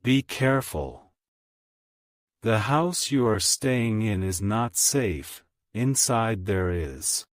Be careful. The house you are staying in is not safe, inside there is.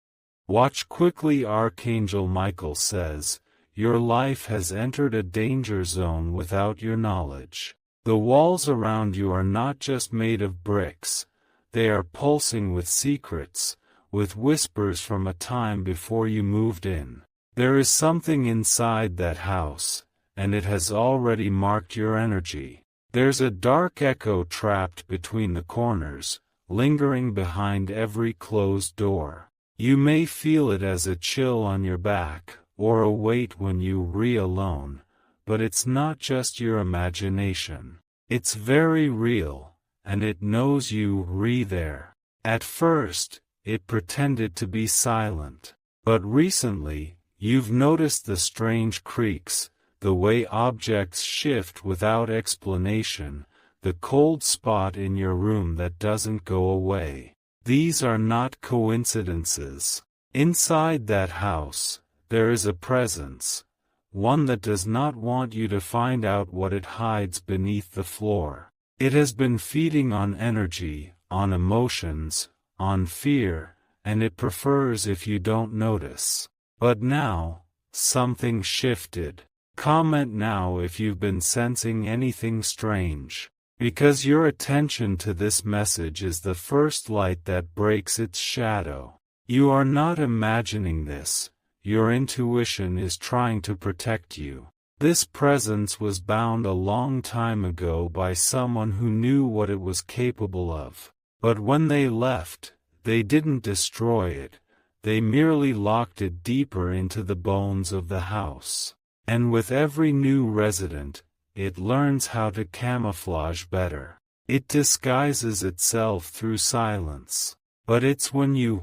Watch quickly. Archangel Michael says, your life has entered a danger zone without your knowledge. The walls around you are not just made of bricks, they are pulsing with secrets, with whispers from a time before you moved in. There is something inside that house, and it has already marked your energy. There's a dark echo trapped between the corners, lingering behind every closed door. You may feel it as a chill on your back, or a weight when you re-alone, but it's not just your imagination. It's very real, and it knows you there. At first, it pretended to be silent. But recently, you've noticed the strange creaks, the way objects shift without explanation, the cold spot in your room that doesn't go away. These are not coincidences. Inside that house, there is a presence, one that does not want you to find out what it hides beneath the floor. It has been feeding on energy, on emotions, on fear, and it prefers if you don't notice. But now, something shifted. Comment now if you've been sensing anything strange. Because your attention to this message is the first light that breaks its shadow. You are not imagining this. Your intuition is trying to protect you. This presence was bound a long time ago by someone who knew what it was capable of. But when they left, they didn't destroy it. They merely locked it deeper into the bones of the house. And with every new resident, it learns how to camouflage better. It disguises itself through silence. But it's when you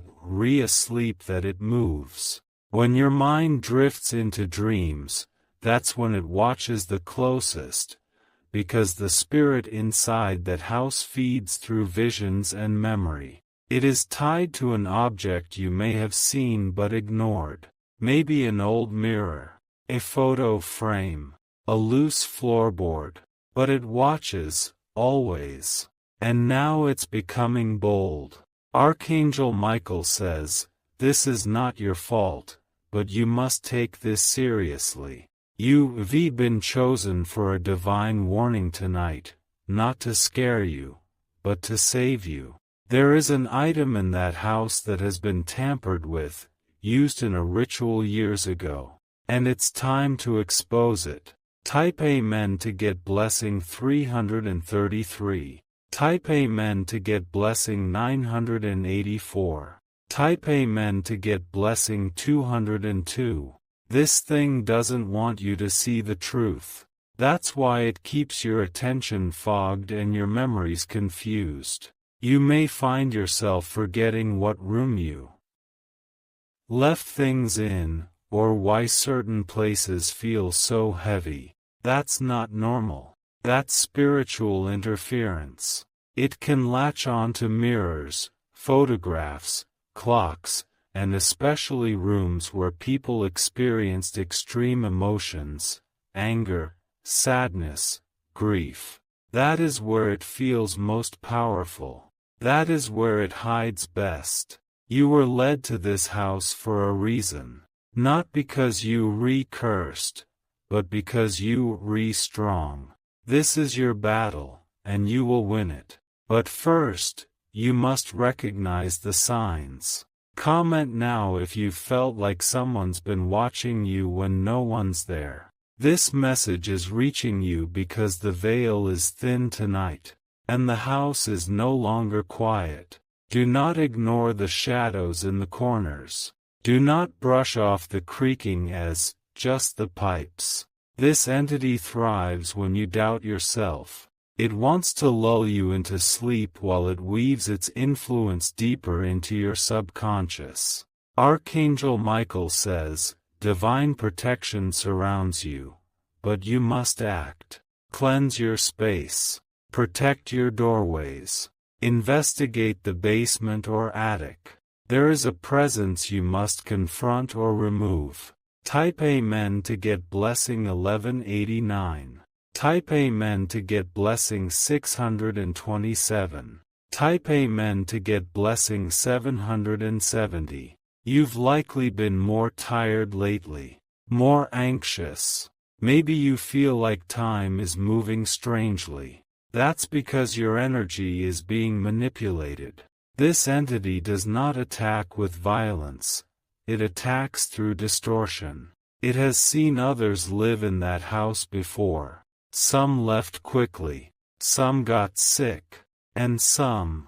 asleep that it moves. When your mind drifts into dreams, that's when it watches the closest, because the spirit inside that house feeds through visions and memory. It is tied to an object you may have seen but ignored. Maybe an old mirror, a photo frame, a loose floorboard. But it watches, always. And now it's becoming bold. Archangel Michael says, this is not your fault, but you must take this seriously. You've been chosen for a divine warning tonight, not to scare you, but to save you. There is an item in that house that has been tampered with, used in a ritual years ago. And it's time to expose it. Type Amen to get blessing 333. Type Amen to get blessing 984. Type Amen to get blessing 202. This thing doesn't want you to see the truth. That's why it keeps your attention fogged and your memories confused. You may find yourself forgetting what room you left things in, or why certain places feel so heavy. That's not normal. That's spiritual interference. It can latch onto mirrors, photographs, clocks, and especially rooms where people experienced extreme emotions, anger, sadness, grief. That is where it feels most powerful. That is where it hides best. You were led to this house for a reason. Not because you cursed, but because you strong. This is your battle, and you will win it. But first, you must recognize the signs. Comment now if you felt like someone's been watching you when no one's there. This message is reaching you because the veil is thin tonight, and the house is no longer quiet. Do not ignore the shadows in the corners. Do not brush off the creaking as just the pipes. This entity thrives when you doubt yourself. It wants to lull you into sleep while it weaves its influence deeper into your subconscious. Archangel Michael says, divine protection surrounds you, but you must act. Cleanse your space. Protect your doorways. Investigate the basement or attic. There is a presence you must confront or remove. Type Amen to get blessing 1189. Type Amen to get blessing 627. Type Amen to get blessing 770. You've likely been more tired lately, more anxious. Maybe you feel like time is moving strangely. That's because your energy is being manipulated. This entity does not attack with violence. It attacks through distortion. It has seen others live in that house before. Some left quickly, some got sick, and some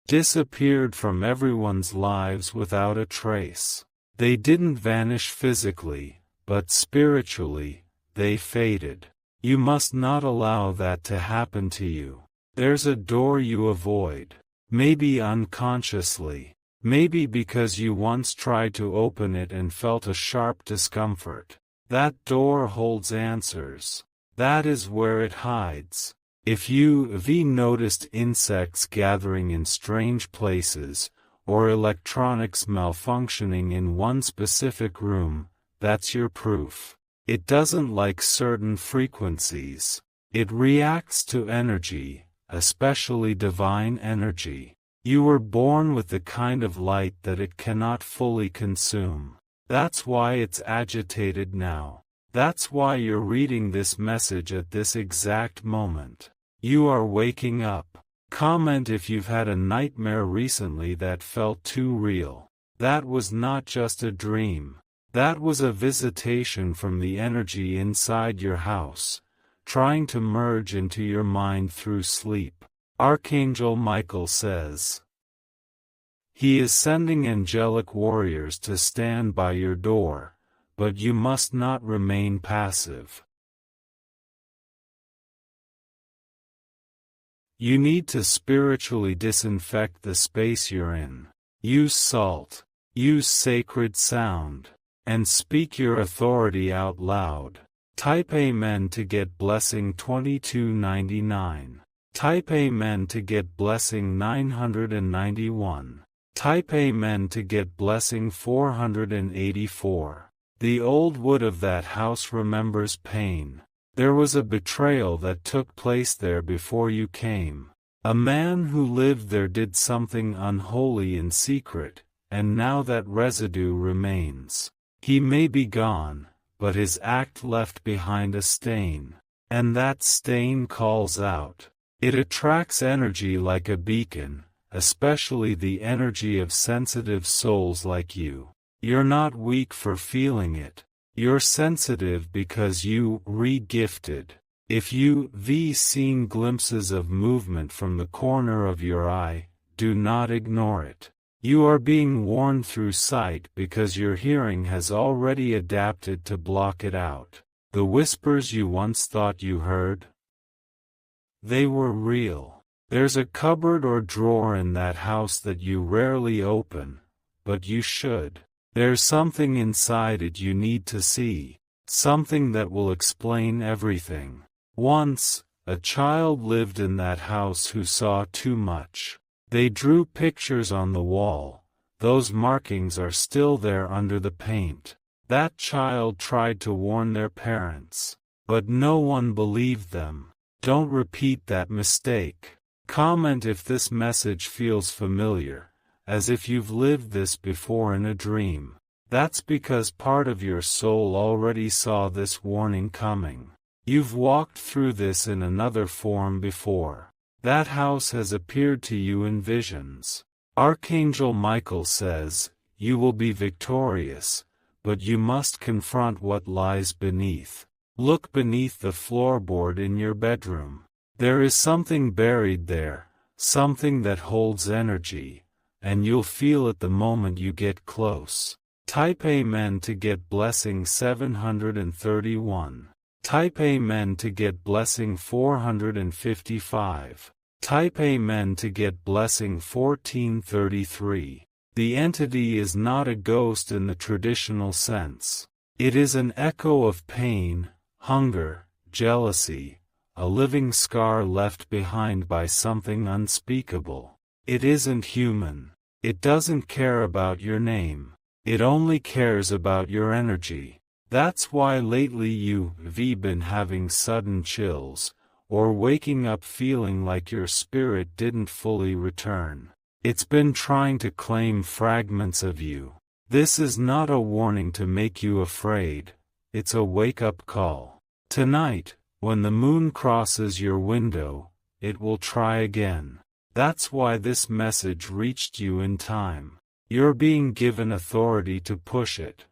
disappeared from everyone's lives without a trace. They didn't vanish physically, but spiritually, they faded. You must not allow that to happen to you. There's a door you avoid, maybe unconsciously, maybe because you once tried to open it and felt a sharp discomfort. That door holds answers. That is where it hides. If you've noticed insects gathering in strange places, or electronics malfunctioning in one specific room, that's your proof. It doesn't like certain frequencies. It reacts to energy, especially divine energy. You were born with the kind of light that it cannot fully consume. That's why it's agitated now. That's why you're reading this message at this exact moment. You are waking up. Comment if you've had a nightmare recently that felt too real. That was not just a dream. That was a visitation from the energy inside your house, trying to merge into your mind through sleep. Archangel Michael says he is sending angelic warriors to stand by your door, but you must not remain passive. You need to spiritually disinfect the space you're in. Use salt, use sacred sound, and speak your authority out loud. Type Amen to get blessing 2299. Type Amen to get blessing 991. Type Amen to get blessing 484. The old wood of that house remembers pain. There was a betrayal that took place there before you came. A man who lived there did something unholy in secret, and now that residue remains. He may be gone, but his act left behind a stain. And that stain calls out. It attracts energy like a beacon, especially the energy of sensitive souls like you. You're not weak for feeling it. You're sensitive because you re-gifted. If you've seen glimpses of movement from the corner of your eye, do not ignore it. You are being warned through sight because your hearing has already adapted to block it out. The whispers you once thought you heard, they were real. There's a cupboard or drawer in that house that you rarely open, but you should. There's something inside it you need to see, something that will explain everything. Once, a child lived in that house who saw too much. They drew pictures on the wall. Those markings are still there under the paint. That child tried to warn their parents, but no one believed them. Don't repeat that mistake. Comment if this message feels familiar, as if you've lived this before in a dream. That's because part of your soul already saw this warning coming. You've walked through this in another form before. That house has appeared to you in visions. Archangel Michael says, you will be victorious, but you must confront what lies beneath. Look beneath the floorboard in your bedroom. There is something buried there, something that holds energy, and you'll feel it the moment you get close. Type Amen to get blessing 731. Type Amen to get blessing 455. Type Amen to get blessing 1433. The entity is not a ghost in the traditional sense. It is an echo of pain, hunger, jealousy, a living scar left behind by something unspeakable. It isn't human. It doesn't care about your name. It only cares about your energy. That's why lately you've been having sudden chills, or waking up feeling like your spirit didn't fully return. It's been trying to claim fragments of you. This is not a warning to make you afraid, it's a wake-up call. Tonight, when the moon crosses your window, it will try again. That's why this message reached you in time. You're being given authority to push it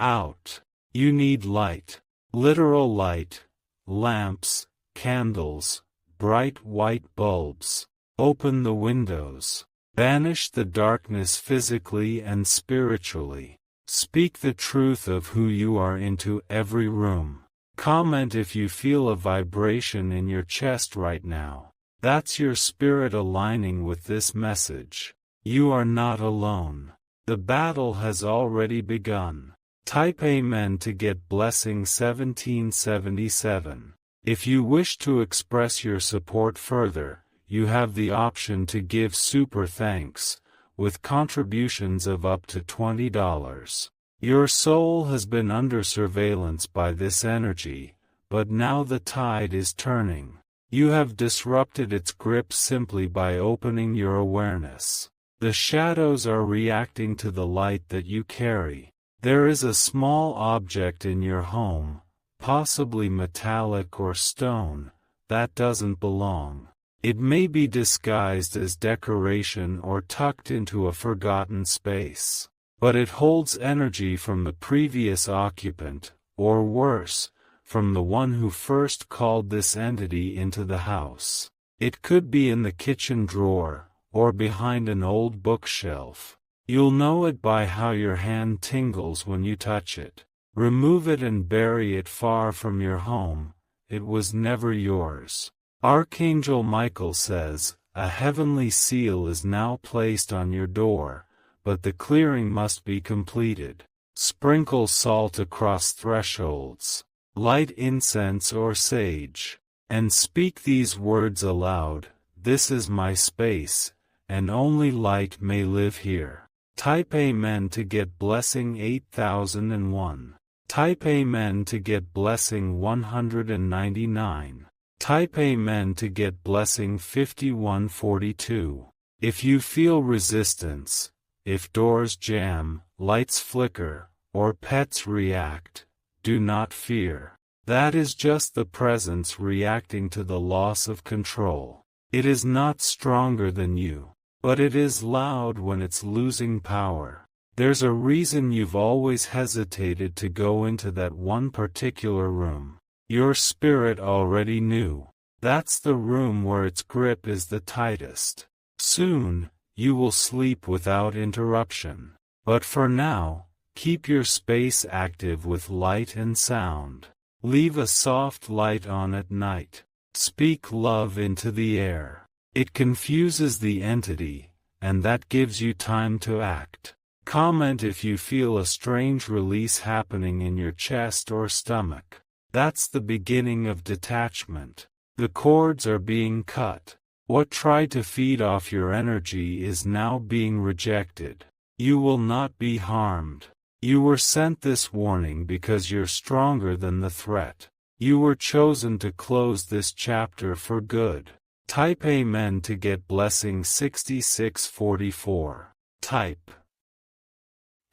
out. You need light. Literal light. Lamps, candles, bright white bulbs. Open the windows. Banish the darkness physically and spiritually. Speak the truth of who you are into every room. Comment if you feel a vibration in your chest right now. That's your spirit aligning with this message. You are not alone. The battle has already begun. Type Amen to get blessing 1777. If you wish to express your support further, you have the option to give super thanks, with contributions of up to $20. Your soul has been under surveillance by this energy, but now the tide is turning. You have disrupted its grip simply by opening your awareness. The shadows are reacting to the light that you carry. There is a small object in your home, possibly metallic or stone, that doesn't belong. It may be disguised as decoration or tucked into a forgotten space. But it holds energy from the previous occupant, or worse, from the one who first called this entity into the house. It could be in the kitchen drawer, or behind an old bookshelf. You'll know it by how your hand tingles when you touch it. Remove it and bury it far from your home. It was never yours. Archangel Michael says, a heavenly seal is now placed on your door, but the clearing must be completed. Sprinkle salt across thresholds. Light incense or sage. And speak these words aloud, this is my space, and only light may live here. Type Amen to get blessing 8001. Type Amen to get blessing 199. Type Amen to get blessing 5142. If you feel resistance, if doors jam, lights flicker, or pets react, do not fear. That is just the presence reacting to the loss of control. It is not stronger than you, but it is loud when it's losing power. There's a reason you've always hesitated to go into that one particular room. Your spirit already knew. That's the room where its grip is the tightest. Soon, you will sleep without interruption. But for now, keep your space active with light and sound. Leave a soft light on at night. Speak love into the air. It confuses the entity, and that gives you time to act. Comment if you feel a strange release happening in your chest or stomach. That's the beginning of detachment. The cords are being cut. What tried to feed off your energy is now being rejected. You will not be harmed. You were sent this warning because you're stronger than the threat. You were chosen to close this chapter for good. Type Amen to get blessing 6644. Type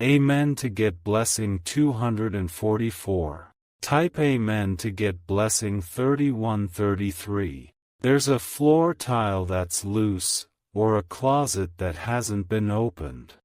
Amen to get blessing 244. Type Amen to get blessing 3133. There's a floor tile that's loose, or a closet that hasn't been opened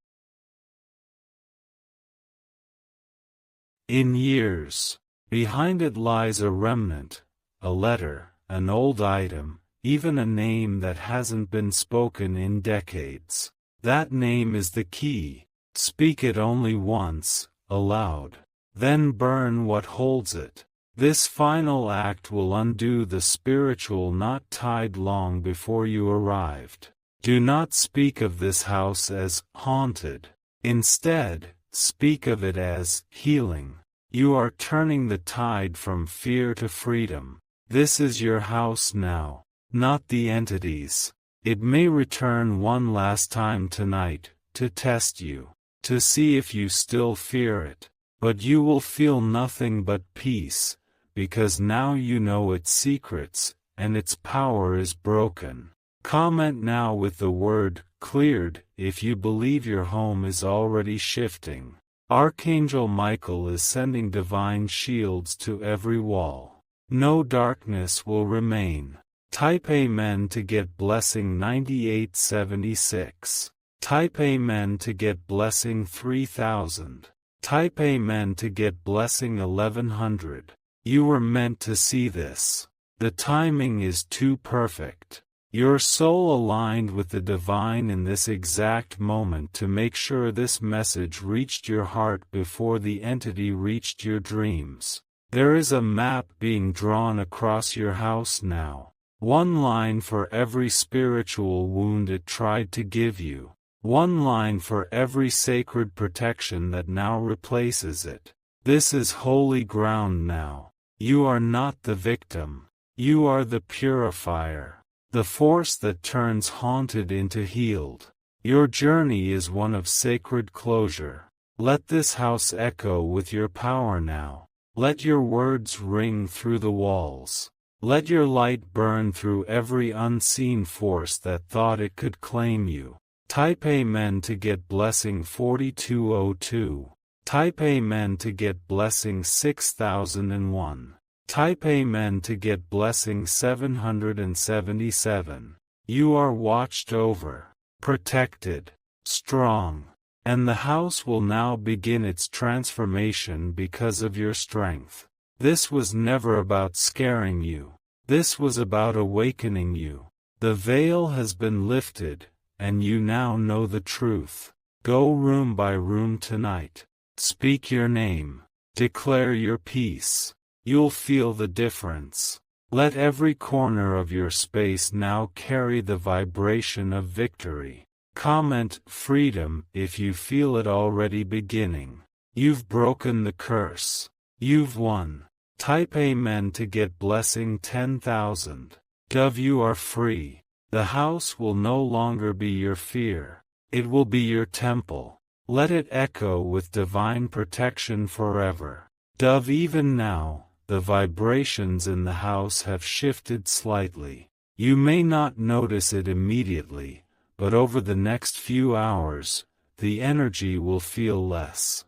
in years. Behind it lies a remnant, a letter, an old item, even a name that hasn't been spoken in decades. That name is the key. Speak it only once, aloud. Then burn what holds it. This final act will undo the spiritual knot tied long before you arrived. Do not speak of this house as haunted. Instead, speak of it as healing. You are turning the tide from fear to freedom. This is your house now, not the entity's. It may return one last time tonight, to test you, to see if you still fear it. But you will feel nothing but peace, because now you know its secrets, and its power is broken. Comment now with the word cleared if you believe your home is already shifting. Archangel Michael is sending divine shields to every wall. No darkness will remain. Type Amen to get blessing 9876. Type Amen to get blessing 3000. Type Amen to get blessing 1100. You were meant to see this. The timing is too perfect. Your soul aligned with the divine in this exact moment to make sure this message reached your heart before the entity reached your dreams. There is a map being drawn across your house now. One line for every spiritual wound it tried to give you. One line for every sacred protection that now replaces it. This is holy ground now. You are not the victim. You are the purifier. The force that turns haunted into healed. Your journey is one of sacred closure. Let this house echo with your power now. Let your words ring through the walls. Let your light burn through every unseen force that thought it could claim you. Type Amen to get blessing 4202. Type Amen to get blessing 6001. Type Amen to get blessing 777. You are watched over, protected, strong, and the house will now begin its transformation because of your strength. This was never about scaring you. This was about awakening you. The veil has been lifted, and you now know the truth. Go room by room tonight. Speak your name. Declare your peace. You'll feel the difference. Let every corner of your space now carry the vibration of victory. Comment freedom if you feel it already beginning. You've broken the curse. You've won. Type Amen to get blessing 10,000. Dove, you are free. The house will no longer be your fear. It will be your temple. Let it echo with divine protection forever. Dove, even now, the vibrations in the house have shifted slightly. You may not notice it immediately, but over the next few hours, the energy will feel less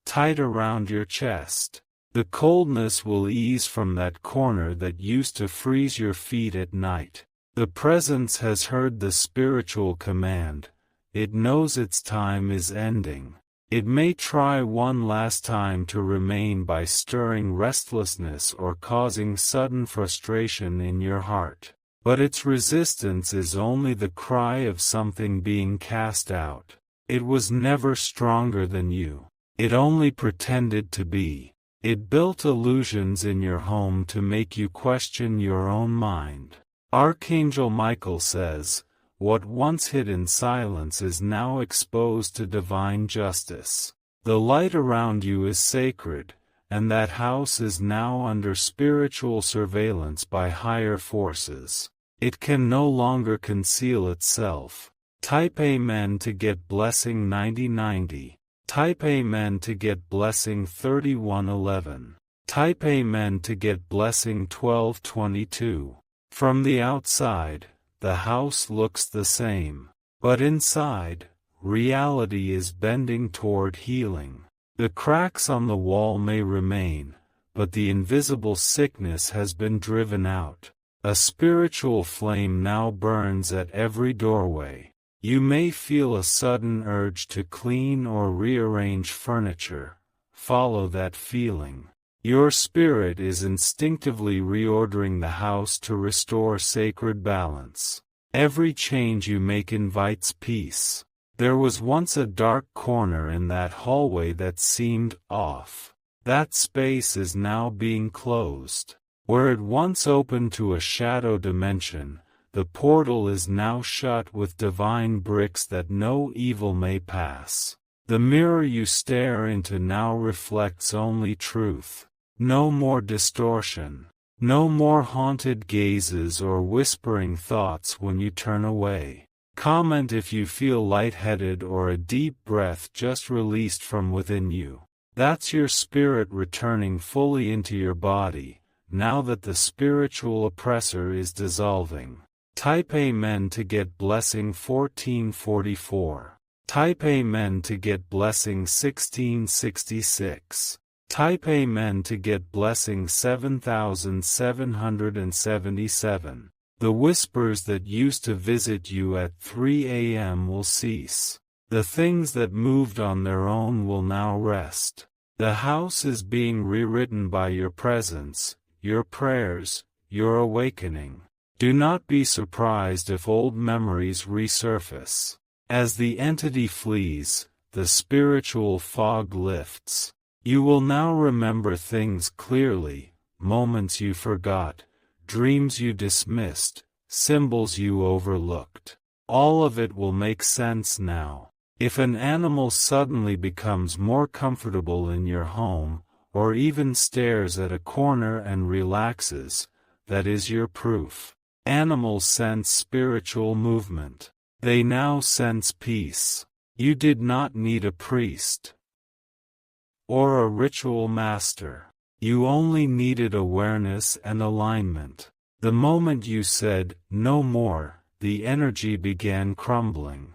tight around your chest. The coldness will ease from that corner that used to freeze your feet at night. The presence has heard the spiritual command. It knows its time is ending. It may try one last time to remain by stirring restlessness or causing sudden frustration in your heart. But its resistance is only the cry of something being cast out. It was never stronger than you. It only pretended to be. It built illusions in your home to make you question your own mind. Archangel Michael says, what once hid in silence is now exposed to divine justice. The light around you is sacred, and that house is now under spiritual surveillance by higher forces. It can no longer conceal itself. Type Amen to get blessing 9090. Type Amen to get blessing 3111. Type Amen to get blessing 1222. From the outside, the house looks the same. But inside, reality is bending toward healing. The cracks on the wall may remain, but the invisible sickness has been driven out. A spiritual flame now burns at every doorway. You may feel a sudden urge to clean or rearrange furniture. Follow that feeling. Your spirit is instinctively reordering the house to restore sacred balance. Every change you make invites peace. There was once a dark corner in that hallway that seemed off. That space is now being closed. Where it once opened to a shadow dimension, the portal is now shut with divine bricks that no evil may pass. The mirror you stare into now reflects only truth. No more distortion. No more haunted gazes or whispering thoughts when you turn away. Comment if you feel lightheaded or a deep breath just released from within you. That's your spirit returning fully into your body, now that the spiritual oppressor is dissolving. Type Amen to get blessing 1444. Type Amen to get blessing 1666. Type Amen to get blessing 7777. The whispers that used to visit you at 3 a.m. will cease. The things that moved on their own will now rest. The house is being rewritten by your presence, your prayers, your awakening. Do not be surprised if old memories resurface. As the entity flees, the spiritual fog lifts. You will now remember things clearly, moments you forgot, dreams you dismissed, symbols you overlooked. All of it will make sense now. If an animal suddenly becomes more comfortable in your home, or even stares at a corner and relaxes, that is your proof. Animals sense spiritual movement. They now sense peace. You did not need a priest or a ritual master. You only needed awareness and alignment. The moment you said, "No more," the energy began crumbling.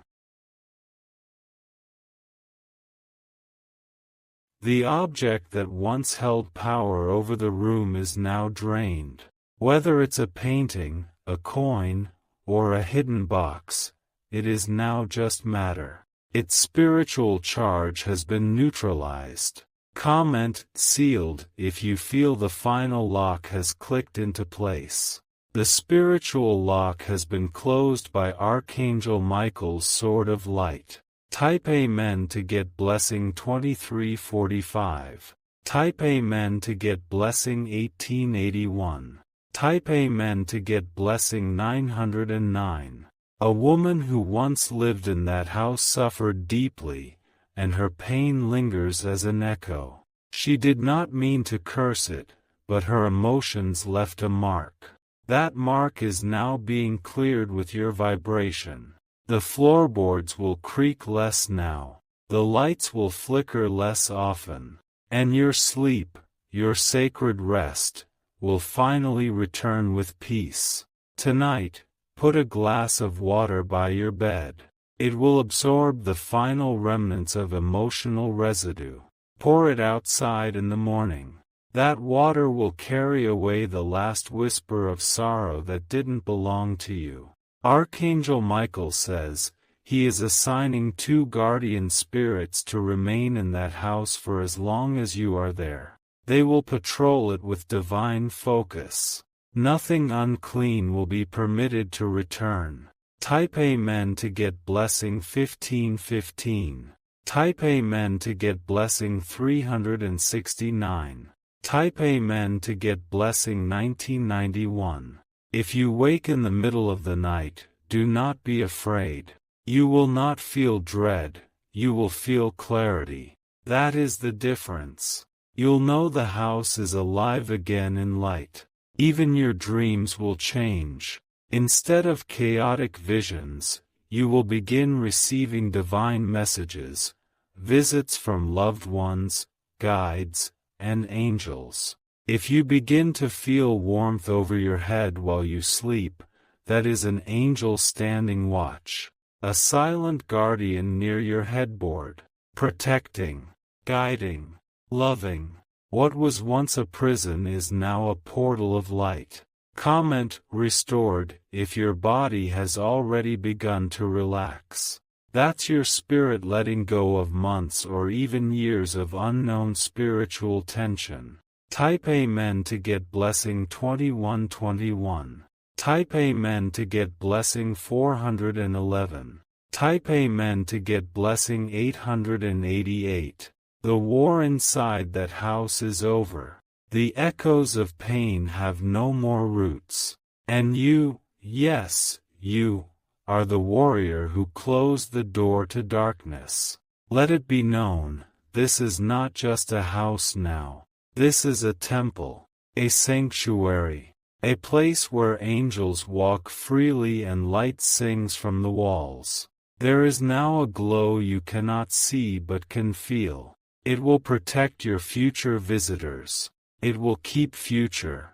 The object that once held power over the room is now drained. Whether it's a painting, a coin, or a hidden box, it is now just matter. Its spiritual charge has been neutralized. Comment, sealed, if you feel the final lock has clicked into place. The spiritual lock has been closed by Archangel Michael's sword of light. Type Amen to get blessing 2345. Type Amen to get blessing 1881. Type Amen to get blessing 909. A woman who once lived in that house suffered deeply, and her pain lingers as an echo. She did not mean to curse it, but her emotions left a mark. That mark is now being cleared with your vibration. The floorboards will creak less now. The lights will flicker less often. And your sleep, your sacred rest, will finally return with peace. Tonight, put a glass of water by your bed. It will absorb the final remnants of emotional residue. Pour it outside in the morning. That water will carry away the last whisper of sorrow that didn't belong to you. Archangel Michael says, he is assigning 2 guardian spirits to remain in that house for as long as you are there. They will patrol it with divine focus. Nothing unclean will be permitted to return. Type Amen to get blessing 1515. Type Amen to get blessing 369. Type Amen to get blessing 1991. If you wake in the middle of the night, do not be afraid. You will not feel dread, you will feel clarity. That is the difference. You'll know the house is alive again in light. Even your dreams will change. Instead of chaotic visions, you will begin receiving divine messages, visits from loved ones, guides, and angels. If you begin to feel warmth over your head while you sleep, that is an angel standing watch. A silent guardian near your headboard, protecting, guiding, loving. What was once a prison is now a portal of light. Comment, restored, if your body has already begun to relax. That's your spirit letting go of months or even years of unknown spiritual tension. Type Amen to get blessing 2121. Type Amen to get blessing 411. Type Amen to get blessing 888. The war inside that house is over. The echoes of pain have no more roots. And you, yes, you, are the warrior who closed the door to darkness. Let it be known, this is not just a house now. This is a temple, a sanctuary, a place where angels walk freely and light sings from the walls. There is now a glow you cannot see but can feel. It will protect your future visitors. It will keep future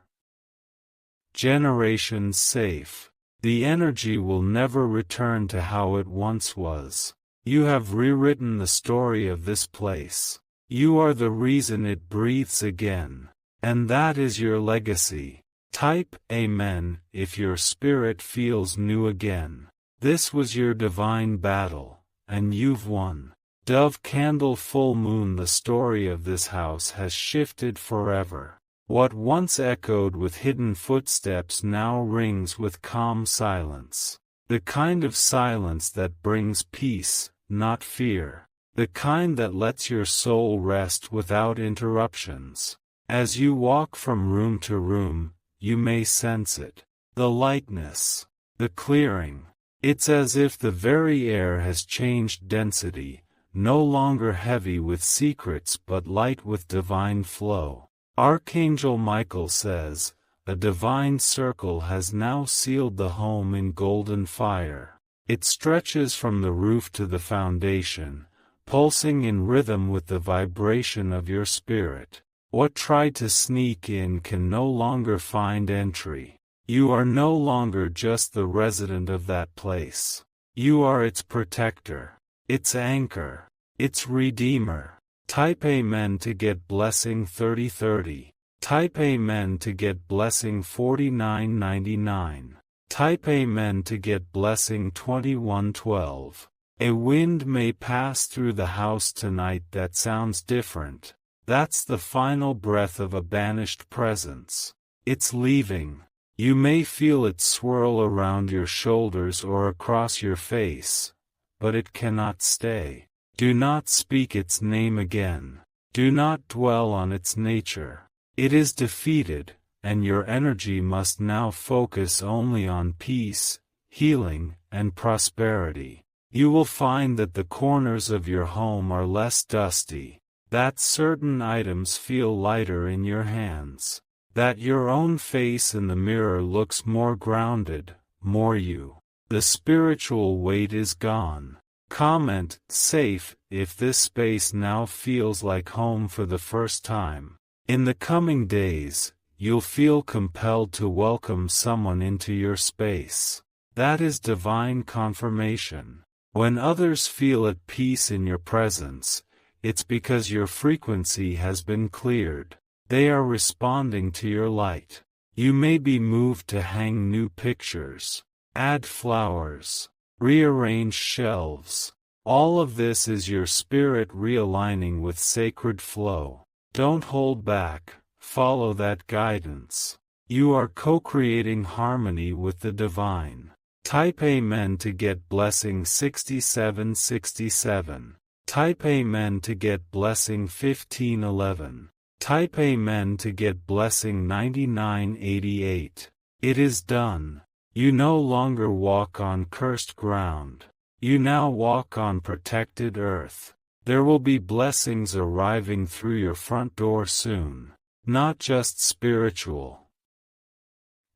generations safe. The energy will never return to how it once was. You have rewritten the story of this place. You are the reason it breathes again. And that is your legacy. Type Amen if your spirit feels new again. This was your divine battle, and you've won. Dove candle full moon. The story of this house has shifted forever. What once echoed with hidden footsteps now rings with calm silence. The kind of silence that brings peace, not fear. The kind that lets your soul rest without interruptions. As you walk from room to room, you may sense it. The lightness. The clearing. It's as if the very air has changed density, no longer heavy with secrets but light with divine flow. Archangel Michael says, a divine circle has now sealed the home in golden fire. It stretches from the roof to the foundation, pulsing in rhythm with the vibration of your spirit. What tried to sneak in can no longer find entry. You are no longer just the resident of that place. You are its protector, its anchor, its redeemer. Type Amen to get blessing 3030. Type Amen to get blessing 4999. Type Amen to get blessing 2112. A wind may pass through the house tonight that sounds different. That's the final breath of a banished presence. It's leaving. You may feel it swirl around your shoulders or across your face, but it cannot stay. Do not speak its name again. Do not dwell on its nature. It is defeated, and your energy must now focus only on peace, healing, and prosperity. You will find that the corners of your home are less dusty, that certain items feel lighter in your hands, that your own face in the mirror looks more grounded, more you. The spiritual weight is gone. Comment, safe, if this space now feels like home for the first time. In the coming days, you'll feel compelled to welcome someone into your space. That is divine confirmation. When others feel at peace in your presence, it's because your frequency has been cleared. They are responding to your light. You may be moved to hang new pictures, add flowers, rearrange shelves. All of this is your spirit realigning with sacred flow. Don't hold back, follow that guidance. You are co-creating harmony with the divine. Type Amen to get blessing 6767. Type Amen to get blessing 1511. Type Amen to get blessing 9988. It is done. You no longer walk on cursed ground. You now walk on protected earth. There will be blessings arriving through your front door soon. Not just spiritual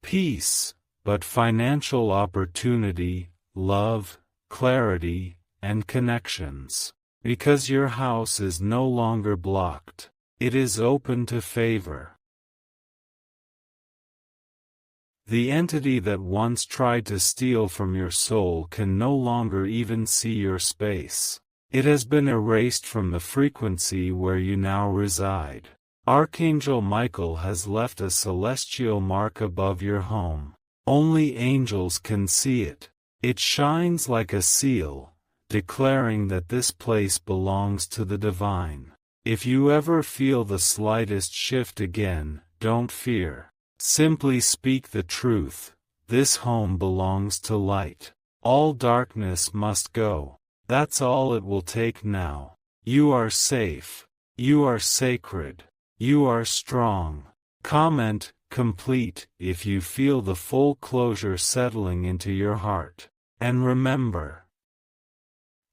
peace, but financial opportunity, love, clarity, and connections. Because your house is no longer blocked. It is open to favor. The entity that once tried to steal from your soul can no longer even see your space. It has been erased from the frequency where you now reside. Archangel Michael has left a celestial mark above your home. Only angels can see it. It shines like a seal, declaring that this place belongs to the divine. If you ever feel the slightest shift again, don't fear. Simply speak the truth. This home belongs to light. All darkness must go. That's all it will take now. You are safe. You are sacred. You are strong. Comment, complete, if you feel the full closure settling into your heart. And remember,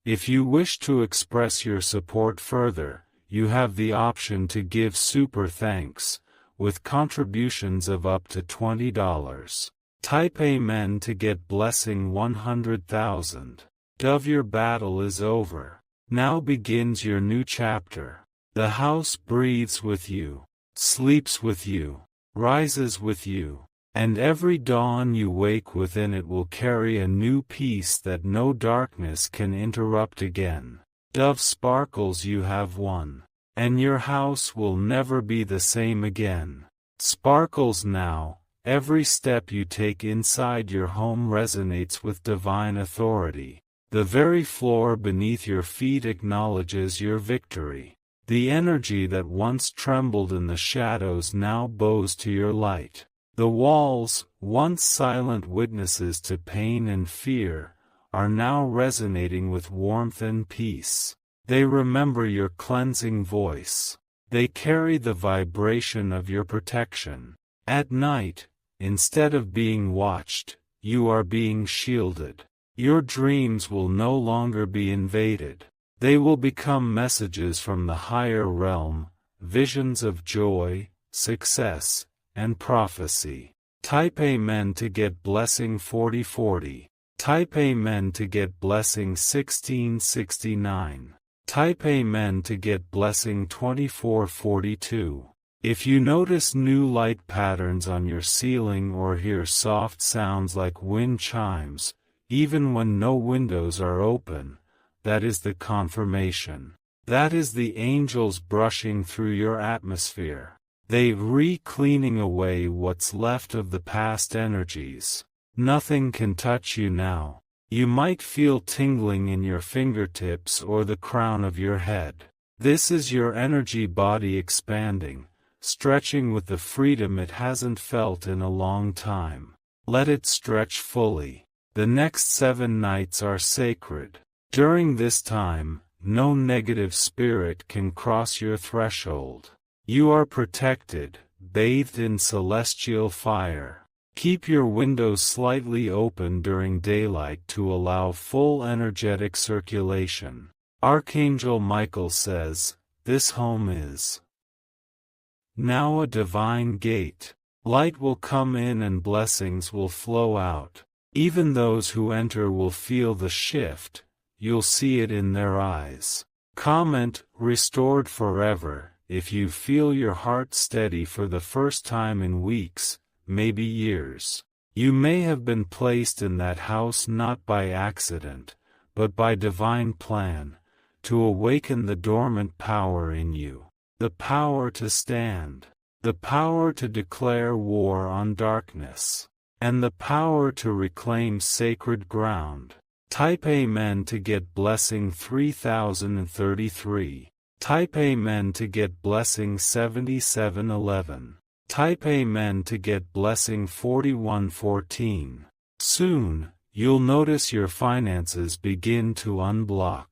if you wish to express your support further, you have the option to give super thanks, with contributions of up to $20. Type Amen to get blessing 100,000. Dove, your battle is over. Now begins your new chapter. The house breathes with you, sleeps with you, rises with you, and every dawn you wake within it will carry a new peace that no darkness can interrupt again. Dove sparkles, you have won, and your house will never be the same again. Sparkles now, every step you take inside your home resonates with divine authority. The very floor beneath your feet acknowledges your victory. The energy that once trembled in the shadows now bows to your light. The walls, once silent witnesses to pain and fear, are now resonating with warmth and peace. They remember your cleansing voice. They carry the vibration of your protection. At night, instead of being watched, you are being shielded. Your dreams will no longer be invaded. They will become messages from the higher realm, visions of joy, success, and prophecy. Type Amen to get blessing 4040. Type Amen to get blessing 1669. Type Amen to get blessing 2442. If you notice new light patterns on your ceiling or hear soft sounds like wind chimes, even when no windows are open, that is the confirmation. That is the angels brushing through your atmosphere. They re-cleaning away what's left of the past energies. Nothing can touch you now. You might feel tingling in your fingertips or the crown of your head. This is your energy body expanding, stretching with the freedom it hasn't felt in a long time. Let it stretch fully. The next 7 nights are sacred. During this time, no negative spirit can cross your threshold. You are protected, bathed in celestial fire. Keep your windows slightly open during daylight to allow full energetic circulation. Archangel Michael says, "This home is now a divine gate. Light will come in and blessings will flow out. Even those who enter will feel the shift. You'll see it in their eyes." Comment, restored forever, if you feel your heart steady for the first time in weeks, maybe years. You may have been placed in that house not by accident, but by divine plan, to awaken the dormant power in you. The power to stand. The power to declare war on darkness. And the power to reclaim sacred ground. Type Amen to get blessing 3033. Type Amen to get blessing 7711. Type Amen to get blessing 4114. Soon, you'll notice your finances begin to unblock.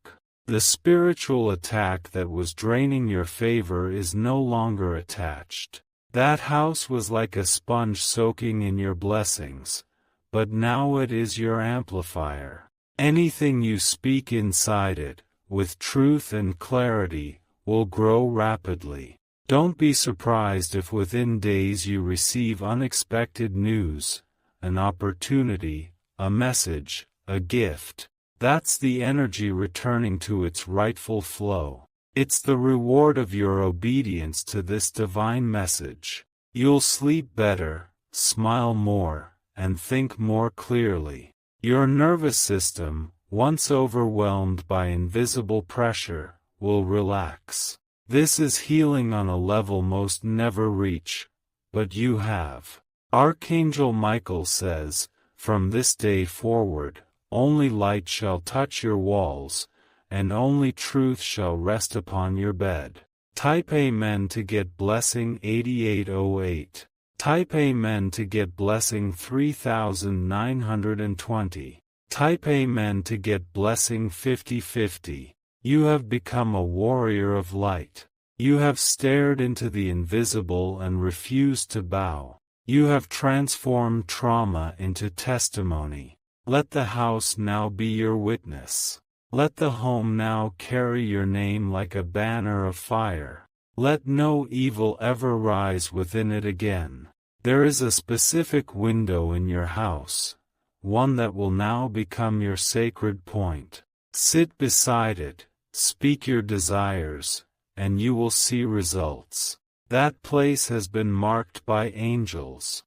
The spiritual attack that was draining your favor is no longer attached. That house was like a sponge soaking in your blessings, but now it is your amplifier. Anything you speak inside it, with truth and clarity, will grow rapidly. Don't be surprised if within days you receive unexpected news, an opportunity, a message, a gift. That's the energy returning to its rightful flow. It's the reward of your obedience to this divine message. You'll sleep better, smile more, and think more clearly. Your nervous system, once overwhelmed by invisible pressure, will relax. This is healing on a level most never reach, but you have. Archangel Michael says, "From this day forward, only light shall touch your walls, and only truth shall rest upon your bed." Type Amen to get blessing 8808. Type Amen to get blessing 3920. Type Amen to get blessing 5050. You have become a warrior of light. You have stared into the invisible and refused to bow. You have transformed trauma into testimony. Let the house now be your witness. Let the home now carry your name like a banner of fire. Let no evil ever rise within it again. There is a specific window in your house, one that will now become your sacred point. Sit beside it, speak your desires, and you will see results. That place has been marked by angels.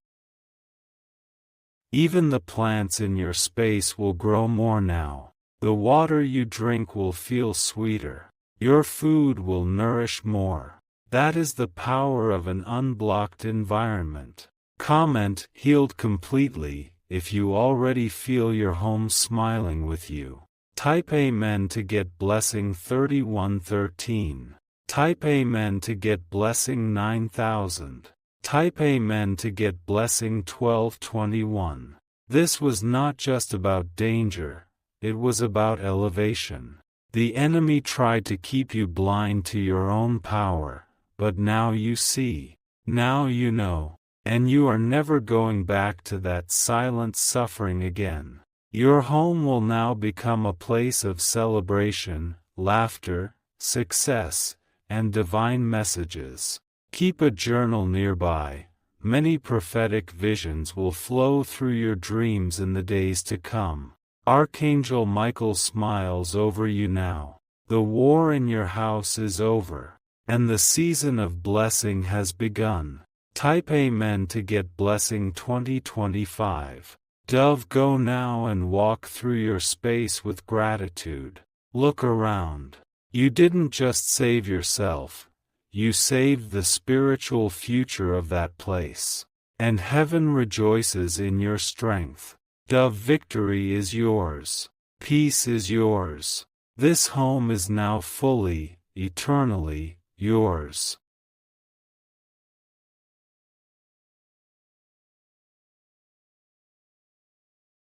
Even the plants in your space will grow more now. The water you drink will feel sweeter. Your food will nourish more. That is the power of an unblocked environment. Comment healed completely if you already feel your home smiling with you. Type Amen to get blessing 3113. Type Amen to get blessing 9000. Type Amen to get blessing 1221. This was not just about danger, it was about elevation. The enemy tried to keep you blind to your own power, but now you see. Now you know. And you are never going back to that silent suffering again. Your home will now become a place of celebration, laughter, success, and divine messages. Keep a journal nearby. Many prophetic visions will flow through your dreams in the days to come. Archangel Michael smiles over you now. The war in your house is over, and the season of blessing has begun. Type Amen to get blessing 2025. Dove, go now and walk through your space with gratitude. Look around. You didn't just save yourself, you saved the spiritual future of that place. And heaven rejoices in your strength. Dove, victory is yours. Peace is yours. This home is now fully, eternally, yours.